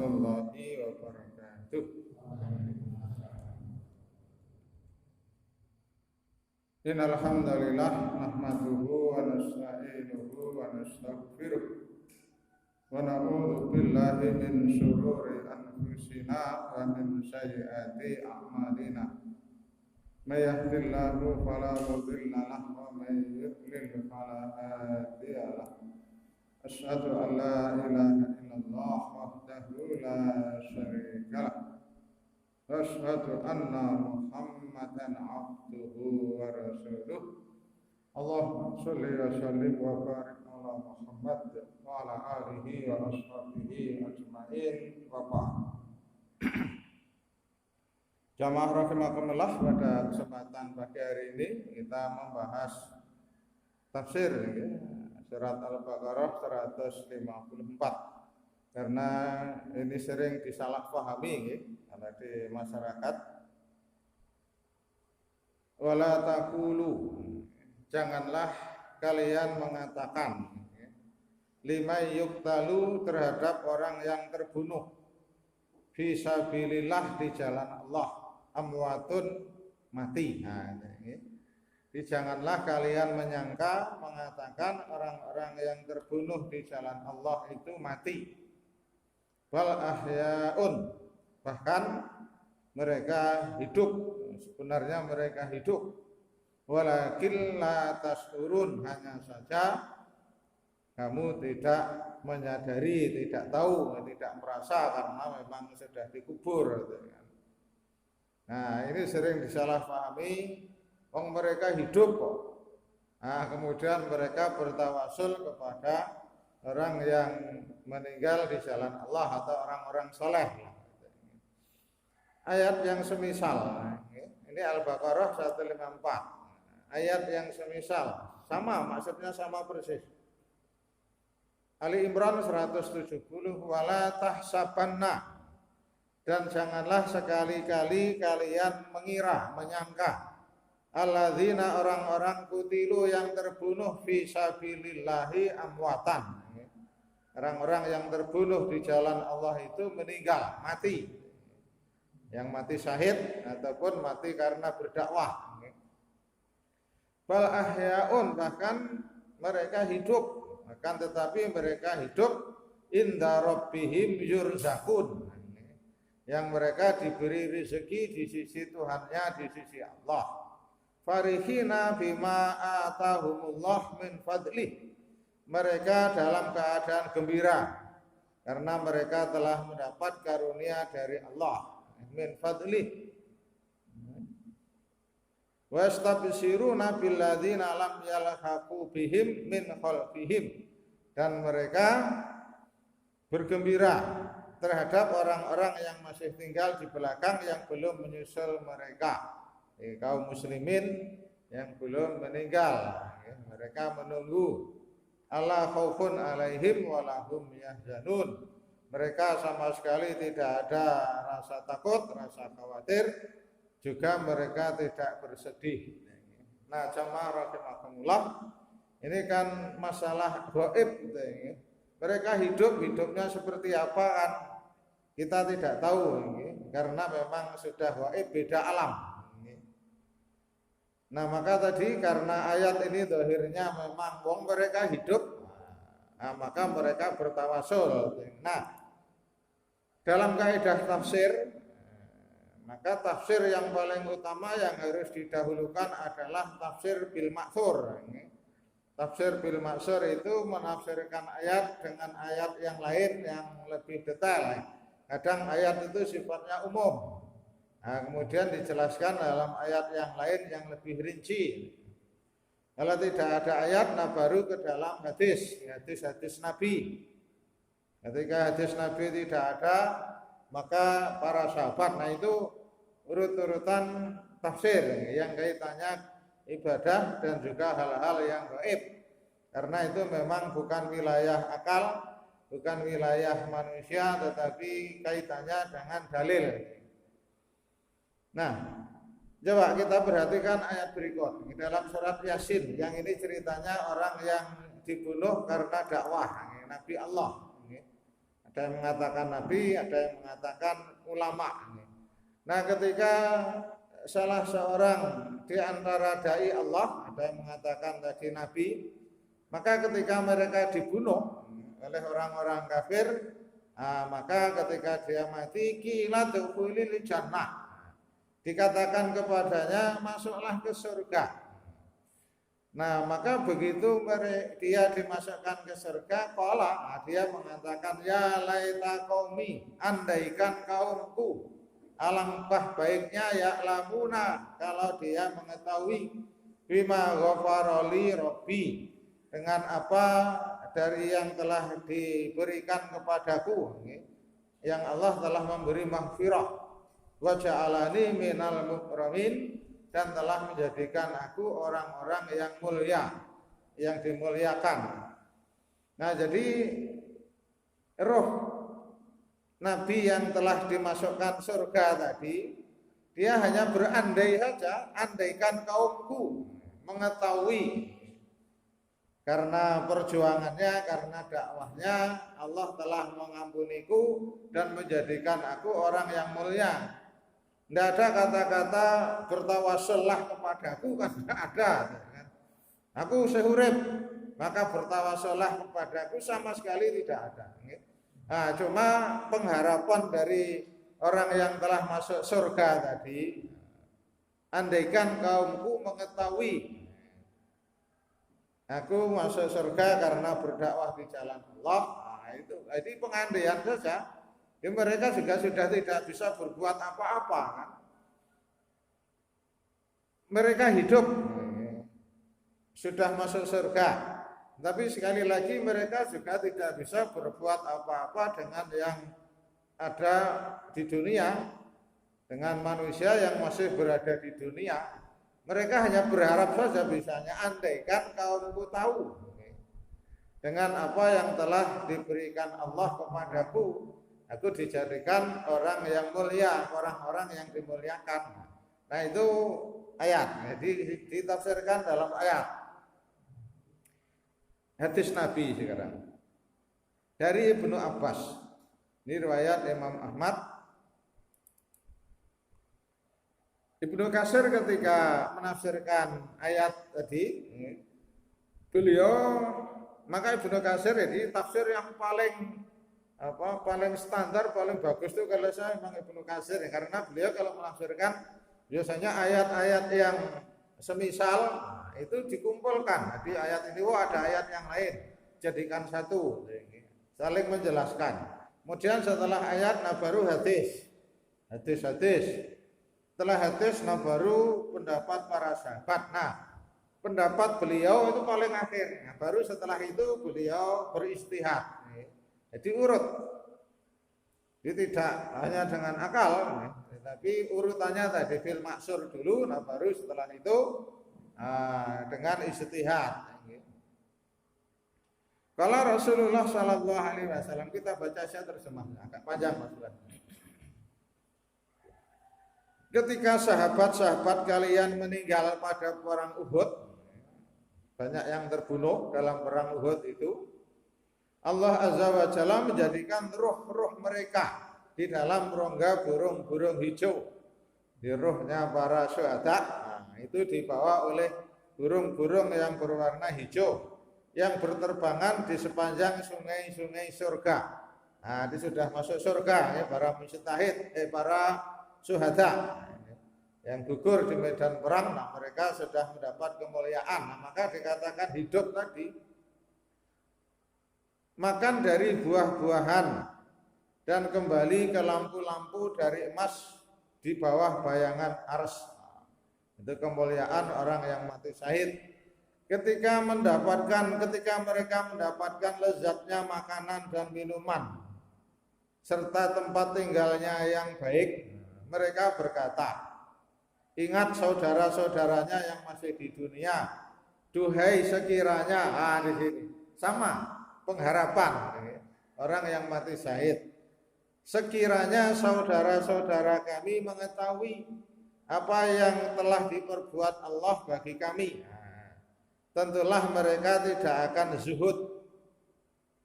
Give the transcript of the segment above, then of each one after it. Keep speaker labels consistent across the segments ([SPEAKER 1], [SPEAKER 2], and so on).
[SPEAKER 1] warahmatullahi wabarakatuh. Innal hamdalillah nahmaduhu wa nasta'inuhu wa nastaghfiruh wa na'udzu billahi min shururi anfusina wa min sayyiati a'malina. May yahdihillahu fala mudilla lahu wa may yudlil fala hadiya lahu. Asyhadu an la ilaha illallah wahdahu la syarika lah. Wa asyhadu anna Muhammadan abduhu wa rasuluh. Allahumma sholli wa sallim wa barik ala Muhammad wa ala alihi wa ashabihi ajma'in wa ba'd. Jamaah rahimakumullah, pada kesempatan pagi hari ini kita membahas tafsir surat Al-Baqarah 154. Karena ini sering disalahpahami di masyarakat. Wala taqulu, janganlah kalian mengatakan lima yuqtalu, terhadap orang yang terbunuh fi sabilillah, di jalan Allah, amwatun, mati. Jadi janganlah kalian menyangka, mengatakan orang-orang yang terbunuh di jalan Allah itu mati. Wal ahyaun, bahkan mereka hidup, sebenarnya mereka hidup. Walakin la tashurun, hanya saja kamu tidak menyadari, tidak tahu, tidak merasa, karena memang sudah dikubur. Nah, ini sering disalahpahami. Mereka hidup kok. Nah, kemudian mereka bertawasul kepada orang yang meninggal di jalan Allah atau orang-orang soleh. Ayat yang semisal, ini Al-Baqarah 154. Ayat yang semisal, sama, maksudnya sama persis. Ali Imran 170, wala tahsabanna, dan janganlah sekali-kali kalian mengira, menyangka, alladzina, orang-orang kutilu yang terbunuh fi sabilillahi amwatan, orang-orang yang terbunuh di jalan Allah itu meninggal, mati, yang mati syahid ataupun mati karena berdakwah. Bal ahyaun, bahkan mereka hidup, akan tetapi mereka hidup inda rabbihim yurzakun, yang mereka diberi rezeki di sisi Tuhannya, di sisi Allah. Farihina bima atahumullah min fadlih, mereka dalam keadaan gembira karena mereka telah mendapat karunia dari Allah, min fadlih. Wastabsiruna billadzina lam yalhaqu bihim min khalfihim, dan mereka bergembira terhadap orang-orang yang masih tinggal di belakang, yang belum menyusul mereka, kaum muslimin yang belum meninggal. Mereka menunggu. Alla khaufun alaihim walahum yahzanun, mereka sama sekali tidak ada rasa takut, rasa khawatir, juga mereka tidak bersedih. Nah, jamaah rahimakumullah, ini kan masalah gaib. Mereka hidupnya seperti apa kan kita tidak tahu, karena memang sudah gaib, beda alam. Nah, maka tadi karena ayat ini dohirnya memang mereka hidup, nah, maka mereka bertawasul. Nah, dalam kaidah tafsir, maka tafsir yang paling utama yang harus didahulukan adalah tafsir bil ma'thur. Tafsir bil ma'thur itu menafsirkan ayat dengan ayat yang lain yang lebih detail. Kadang ayat itu sifatnya umum, nah, kemudian dijelaskan dalam ayat yang lain yang lebih rinci. Kalau tidak ada ayat, nah baru ke dalam hadis Nabi. Ketika hadis Nabi tidak ada, maka para sahabat, nah itu urut-urutan tafsir yang kaitannya ibadah dan juga hal-hal yang gaib, karena itu memang bukan wilayah akal, bukan wilayah manusia, tetapi kaitannya dengan dalil. Nah, coba kita perhatikan ayat berikut di dalam surat Yasin, yang ini ceritanya orang yang dibunuh karena dakwah Nabi Allah. Ada yang mengatakan nabi, ada yang mengatakan ulama. Nah, ketika salah seorang di antara dai Allah, ada yang mengatakan tadi nabi, maka ketika mereka dibunuh oleh orang-orang kafir, maka ketika dia mati, qila dukhulil jannah, dikatakan kepadanya masuklah ke surga. Nah, maka begitu dia dimasukkan ke surga, dia mengatakan, ya laita qaumi, andaikan kaumku, alangkah baiknya ya lamuna, kalau dia mengetahui bima ghafarali rabbi, dengan apa dari yang telah diberikan kepadaku, yang Allah telah memberi maghfirah, wa ja'alani minal mukramin, dan telah menjadikan aku orang-orang yang mulia, yang dimuliakan. Nah, jadi roh nabi yang telah dimasukkan surga tadi, dia hanya berandai saja, andaikan kaumku mengetahui, karena perjuangannya, karena dakwahnya, Allah telah mengampuniku dan menjadikan aku orang yang mulia. Tidak ada kata-kata bertawasullah kepadaku, kan tidak ada. Aku sehurip, maka bertawasullah kepadaku, sama sekali tidak ada. Nah, cuma pengharapan dari orang yang telah masuk surga tadi, andaikan kaumku mengetahui aku masuk surga karena berdakwah di jalan Allah. Nah, itu jadi pengandaian saja. Ya, mereka juga sudah tidak bisa berbuat apa-apa, kan? Mereka hidup sudah masuk surga, tapi sekali lagi mereka juga tidak bisa berbuat apa-apa dengan yang ada di dunia, dengan manusia yang masih berada di dunia. Mereka hanya berharap saja, misalnya andaikan kaumku tahu dengan apa yang telah diberikan Allah kepadaku, aku dijadikan orang yang mulia, orang-orang yang dimuliakan. Nah, itu ayat, jadi ditafsirkan dalam ayat. Hadis Nabi sekarang dari Ibnu Abbas, ini riwayat Imam Ahmad. Ibnu Katsir ketika menafsirkan ayat tadi, maka Ibnu Katsir ini tafsir yang paling standar, paling bagus itu kalau saya memang Ibnu Katsir, karena beliau kalau menafsirkan biasanya ayat-ayat yang semisal itu dikumpulkan. Jadi ayat ini ada ayat yang lain, jadikan satu, saling menjelaskan. Kemudian setelah ayat baru hadis. Setelah hadis baru pendapat para sahabat. Nah, pendapat beliau itu paling akhir. Nah, baru setelah itu beliau beristihad. Jadi urut, jadi tidak hanya dengan akal, tapi urutannya tadi fil maksur dulu, nah baru setelah itu dengan istihad. Kalau Rasulullah Shallallahu Alaihi Wasallam, kita baca saya terjemahnya agak panjang maksudnya. Ketika sahabat-sahabat kalian meninggal pada perang Uhud, banyak yang terbunuh dalam perang Uhud itu, Allah Azza wa Jalla menjadikan ruh-ruh mereka di dalam rongga burung-burung hijau. Di ruhnya para syuhada, itu dibawa oleh burung-burung yang berwarna hijau yang berterbangan di sepanjang sungai-sungai surga. Nah, itu sudah masuk surga ya, para mujtahid, para syuhada yang gugur di medan perang. Nah, mereka sudah mendapat kemuliaan. Nah, maka dikatakan hidup tadi. Makan dari buah-buahan dan kembali ke lampu-lampu dari emas di bawah bayangan ars. Itu kemuliaan orang yang mati syahid. Ketika mereka mendapatkan lezatnya makanan dan minuman serta tempat tinggalnya yang baik, mereka berkata, ingat saudara-saudaranya yang masih di dunia, duhai sekiranya, di sini sama pengharapan orang yang mati syahid, sekiranya saudara-saudara kami mengetahui apa yang telah diperbuat Allah bagi kami, tentulah mereka tidak akan zuhud,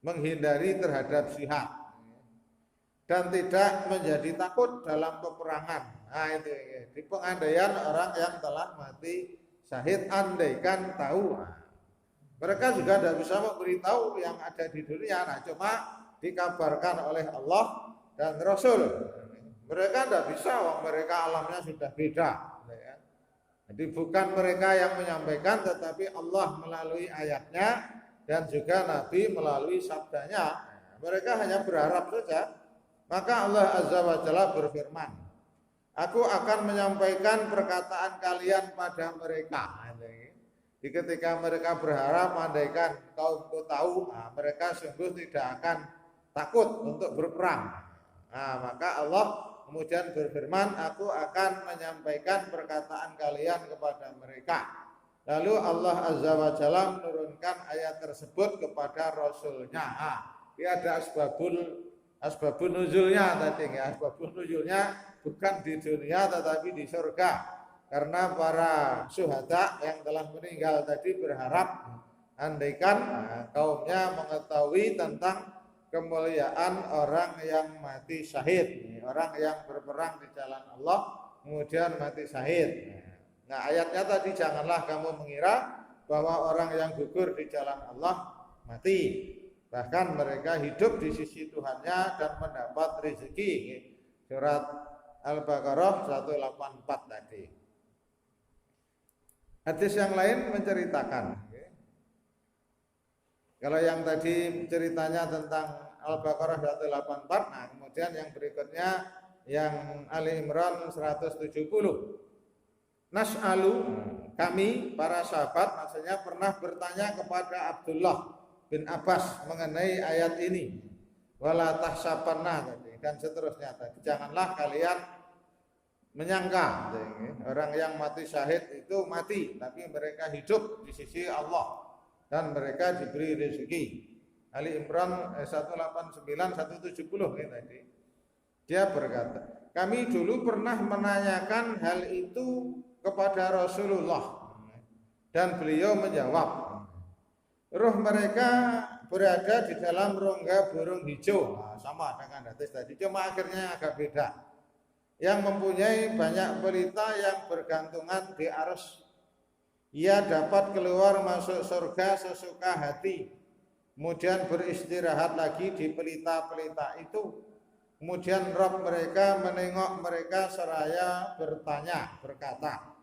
[SPEAKER 1] menghindari terhadap syihad. dan tidak menjadi takut dalam peperangan. Nah itu di pengandaian orang yang telah mati syahid, andaikan tahu. Mereka juga tidak bisa memberitahu yang ada di dunia, nah cuma dikabarkan oleh Allah dan Rasul. Mereka tidak bisa, mereka alamnya sudah beda. Jadi bukan mereka yang menyampaikan, tetapi Allah melalui ayatnya dan juga Nabi melalui sabdanya. Mereka hanya berharap saja. Maka Allah Azza wa Jalla berfirman, aku akan menyampaikan perkataan kalian pada mereka. Jadi ketika mereka berharap, andaikan kaumku tahu, mereka sungguh tidak akan takut untuk berperang. Nah, maka Allah kemudian berfirman, aku akan menyampaikan perkataan kalian kepada mereka. Lalu Allah Azza wa Jalla menurunkan ayat tersebut kepada Rasulnya. Dia ada asbabun nuzulnya tadi ya. Asbabun nuzulnya bukan di dunia tetapi di surga. Karena para syuhada yang telah meninggal tadi berharap andaikan kaumnya mengetahui tentang kemuliaan orang yang mati syahid, orang yang berperang di jalan Allah kemudian mati syahid. Nah, ayatnya tadi, janganlah kamu mengira bahwa orang yang gugur di jalan Allah mati, bahkan mereka hidup di sisi Tuhannya dan mendapat rezeki. Surat Al-Baqarah 184 tadi. Hadis yang lain menceritakan, kalau yang tadi ceritanya tentang Al-Baqarah 184, nah kemudian yang berikutnya yang Ali Imran 170. Nas'alu, kami para sahabat maksudnya pernah bertanya kepada Abdullah bin Abbas mengenai ayat ini. Wala tahsabanna tadi dan seterusnya tadi. Janganlah kalian menyangka orang yang mati syahid itu mati, tapi mereka hidup di sisi Allah dan mereka diberi rezeki. Ali Imran 189 170 ini tadi. Dia berkata, kami dulu pernah menanyakan hal itu kepada Rasulullah dan beliau menjawab, roh mereka berada di dalam rongga burung hijau. Nah, sama dengan hadis tadi, cuma akhirnya agak beda. Yang mempunyai banyak pelita yang bergantungan di arus. Ia dapat keluar masuk surga sesuka hati, kemudian beristirahat lagi di pelita-pelita itu. Kemudian Rabb mereka menengok mereka seraya bertanya, berkata,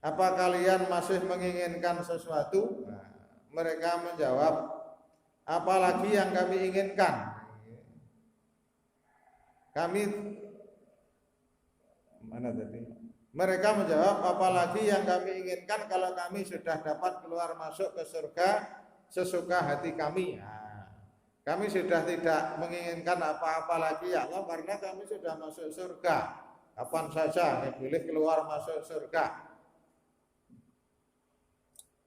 [SPEAKER 1] apa kalian masih menginginkan sesuatu? Nah, mereka menjawab, apalagi yang kami inginkan? Kami mana tadi? Mereka menjawab, apalagi yang kami inginkan kalau kami sudah dapat keluar masuk ke surga sesuka hati kami. Nah, kami sudah tidak menginginkan apa-apa lagi ya Allah, karena kami sudah masuk surga. Kapan saja boleh keluar masuk surga.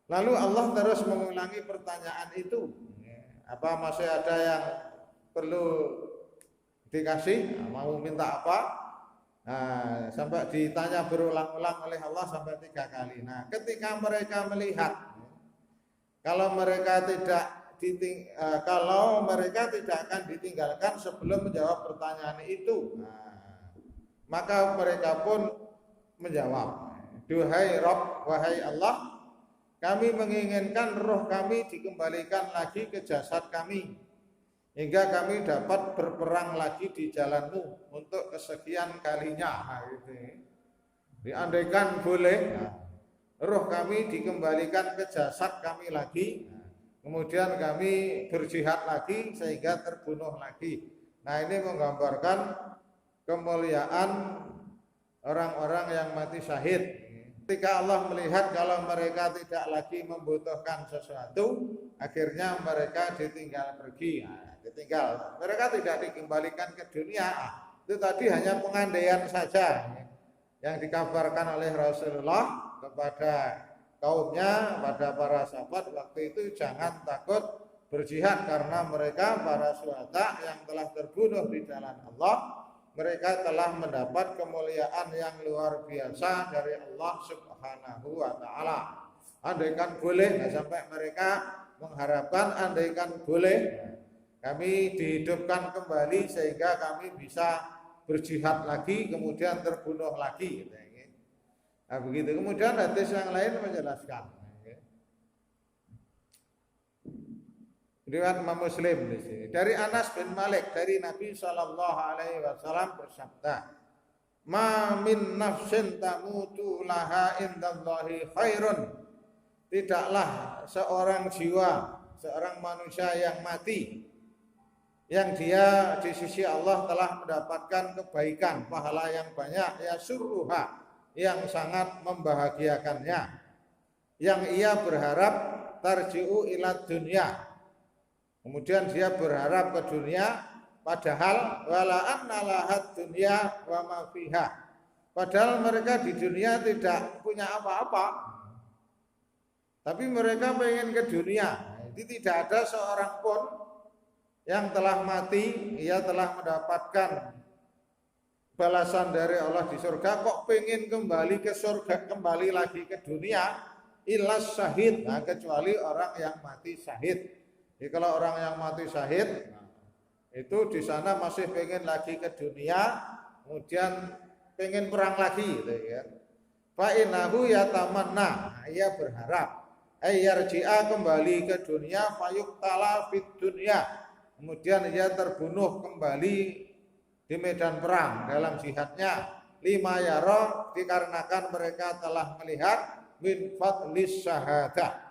[SPEAKER 1] Lalu Allah terus mengulangi pertanyaan itu. Apa masih ada yang perlu dikasih? Mau minta apa? Nah, sampai ditanya berulang-ulang oleh Allah sampai 3 kali. Nah, ketika mereka melihat kalau mereka tidak akan ditinggalkan sebelum menjawab pertanyaan itu, nah, maka mereka pun menjawab, duhai Rabb, wahai Allah, kami menginginkan roh kami dikembalikan lagi ke jasad kami hingga kami dapat berperang lagi di jalanmu untuk kesekian kalinya. Nah, gitu. Diandaikan boleh, roh kami dikembalikan ke jasad kami lagi, kemudian kami berjihad lagi sehingga terbunuh lagi. Nah, ini menggambarkan kemuliaan orang-orang yang mati syahid. Ketika Allah melihat kalau mereka tidak lagi membutuhkan sesuatu, akhirnya mereka ditinggal pergi. Ditinggal. Mereka tidak dikembalikan ke dunia. Itu tadi hanya pengandaian saja yang dikabarkan oleh Rasulullah kepada kaumnya, pada para sahabat waktu itu, jangan takut berjihad karena mereka para syuhada yang telah terbunuh di jalan Allah, mereka telah mendapat kemuliaan yang luar biasa dari Allah Subhanahu wa taala. Andaikan boleh, sampai mereka mengharapkan andaikan boleh kami dihidupkan kembali sehingga kami bisa berjihad lagi, kemudian terbunuh lagi. Nah, begitu. Kemudian hadis yang lain menjelaskan. Riwayat Imam Muslim di sini. Dari Anas bin Malik dari Nabi Shallallahu Alaihi Wasallam bersabda, "Ma min nafsin tamutu laha indallahi khairun." Tidaklah seorang jiwa, seorang manusia yang mati, yang dia di sisi Allah telah mendapatkan kebaikan, pahala yang banyak, ya surruha, yang sangat membahagiakannya, yang ia berharap tarji'u ila dunya. Kemudian dia berharap ke dunia, padahal wala anna lahat dunya wa ma fiha. Padahal mereka di dunia tidak punya apa-apa. Tapi mereka pengen ke dunia. Jadi tidak ada seorang pun yang telah mati, ia telah mendapatkan balasan dari Allah di surga, kok pengen kembali ke surga, kembali lagi ke dunia, ilas syahid, nah, kecuali orang yang mati syahid. Jadi kalau orang yang mati syahid itu di sana masih pengen lagi ke dunia, kemudian pengen perang lagi, gitu ya. Fa innahu yatamanna, ia berharap ayyarji'a, kembali ke dunia, fayuqtala fid dunya, kemudian ia terbunuh kembali di medan perang dalam jihadnya, lima yara, dikarenakan mereka telah melihat min fadlis syahadah,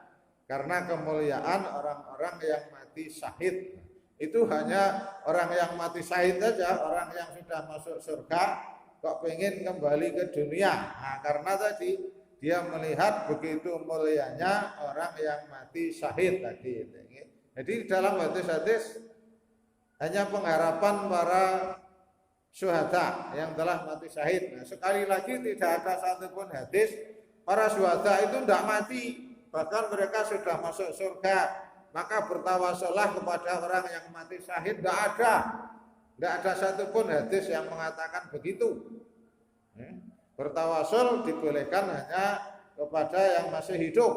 [SPEAKER 1] karena kemuliaan orang-orang yang mati syahid. Itu hanya orang yang mati syahid saja, orang yang sudah masuk surga kok pengen kembali ke dunia. Nah, karena tadi dia melihat begitu mulianya orang yang mati syahid tadi. Jadi dalam hadis-hadis hanya pengharapan para syuhada yang telah mati syahid. Nah, sekali lagi tidak ada satupun hadis para syuhada itu tidak mati, bahkan mereka sudah masuk surga, maka bertawasullah kepada orang yang mati syahid. Tidak ada satupun hadis yang mengatakan begitu. Bertawasul dibolehkan hanya kepada yang masih hidup,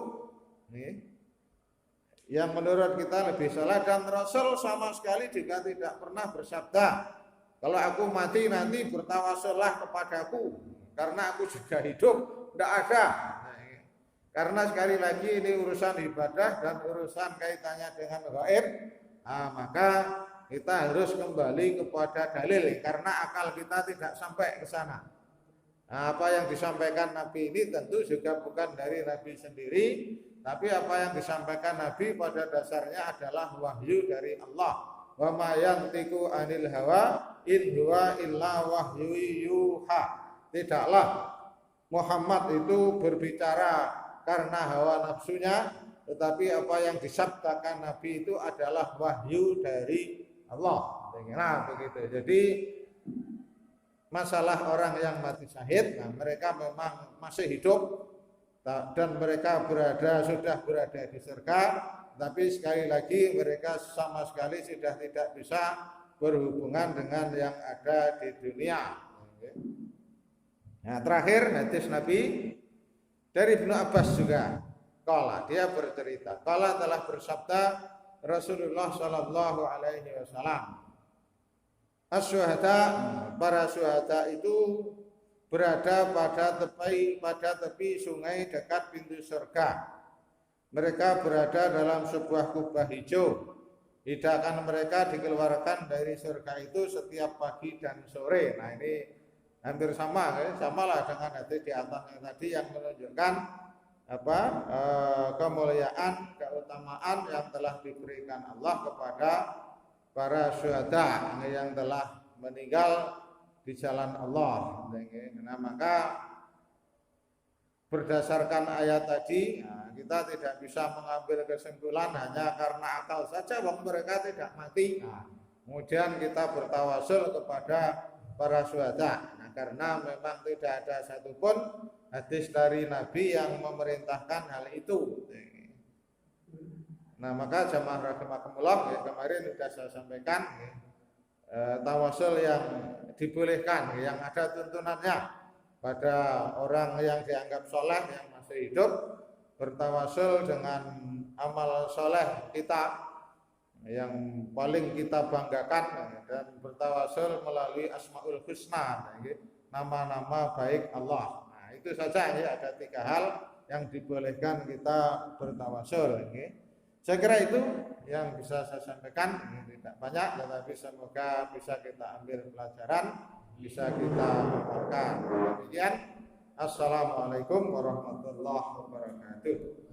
[SPEAKER 1] yang menurut kita lebih saleh. Dan Rasul sama sekali juga tidak pernah bersabda, kalau aku mati nanti bertawasullah kepadaku karena aku juga hidup. Tidak ada. Karena sekali lagi ini urusan ibadah dan urusan kaitannya dengan gaib, maka kita harus kembali kepada dalil, karena akal kita tidak sampai ke sana. Apa yang disampaikan Nabi ini tentu juga bukan dari Nabi sendiri, tapi apa yang disampaikan Nabi pada dasarnya adalah wahyu dari Allah. Wa ma yantiqu anil hawa in huwa illa wahyu yuha. Tidaklah Muhammad itu berbicara karena hawa nafsunya, tetapi apa yang disabdakan Nabi itu adalah wahyu dari Allah. Nah, begitu. Jadi masalah orang yang mati syahid, nah, mereka memang masih hidup dan mereka sudah berada di surga, tapi sekali lagi mereka sama sekali sudah tidak bisa berhubungan dengan yang ada di dunia. Nah, terakhir hadis Nabi dari Ibnu Abbas juga, dia bercerita, telah bersabda Rasulullah Shallallahu Alaihi Wasallam, as-syuhada, para syuhada itu berada pada tepi sungai dekat pintu surga. Mereka berada dalam sebuah kubah hijau. Hidakan mereka dikeluarkan dari surga itu setiap pagi dan sore. Nah, ini hampir samalah dengan hadis di atasnya tadi yang menunjukkan kemuliaan, keutamaan yang telah diberikan Allah kepada para syuhada yang telah meninggal di jalan Allah. Nah, maka berdasarkan ayat tadi, kita tidak bisa mengambil kesimpulan hanya karena akal saja bahwa mereka tidak mati. Kemudian kita bertawasul kepada para syuhada. Nah, karena memang tidak ada satupun hadis dari Nabi yang memerintahkan hal itu. Nah, maka jamaah rahimakumullah, kemarin sudah saya sampaikan, tawasul yang dibolehkan, yang ada tuntunannya pada orang yang dianggap soleh yang masih hidup, bertawasul dengan amal soleh kita, yang paling kita banggakan dan bertawasul melalui Asmaul Husna, nama-nama baik Allah. Nah, itu saja ya, ada 3 hal yang dibolehkan kita bertawasul. Saya kira itu yang bisa saya sampaikan. Tidak banyak, tetapi semoga bisa kita ambil pelajaran, bisa kita amalkan. Demikian. Assalamualaikum warahmatullahi wabarakatuh.